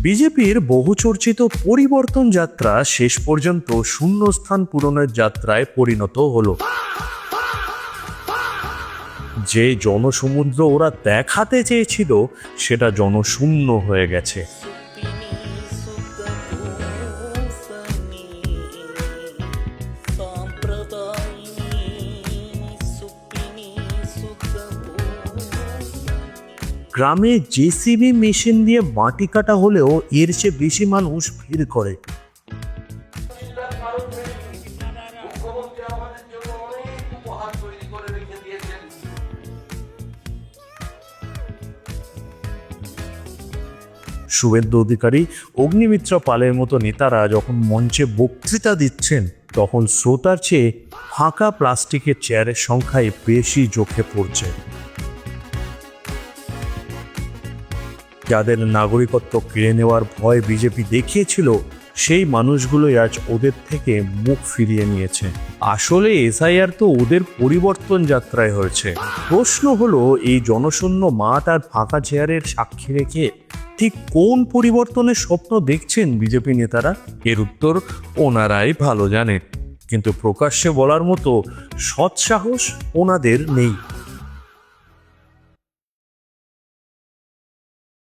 বিজেপির বহুচর্চিত পরিবর্তন যাত্রা শেষ পর্যন্ত শূন্যস্থান পূরণের যাত্রায় পরিণত হলো। যে জনসমুদ্র ওরা দেখাতে চেয়েছিল সেটা জনশূন্য হয়ে গেছে। গ্রামে জেসিবি মেশিন দিয়ে মাটি কাটা হলেও এর চেয়ে বেশি মানুষ ভিড় করে। শুভেন্দু অধিকারী, অগ্নিমিত্র পালের মতো নেতারা যখন মঞ্চে বক্তৃতা দিচ্ছেন তখন শ্রোতার চেয়ে ফাঁকা প্লাস্টিকের চেয়ারের সংখ্যায় বেশি চোখে পড়ছে। যাদের নাগরিকত্ব কেড়ে নেওয়ার ভয় বিজেপি দেখিয়েছিল সেই মানুষগুলোই আজ ওদের থেকে মুখ ফিরিয়ে নিয়েছে। আসলে এসআইআর তো ওদের পরিবর্তন যাত্রায় হয়েছে। প্রশ্ন হলো, এই জনশূন্য মাঠ আর ফাঁকা চেয়ারের সাক্ষী রেখে ঠিক কোন পরিবর্তনের স্বপ্ন দেখছেন বিজেপি নেতারা? এর উত্তর ওনারাই ভালো জানেন, কিন্তু প্রকাশ্যে বলার মতো সৎসাহস ওনাদের নেই।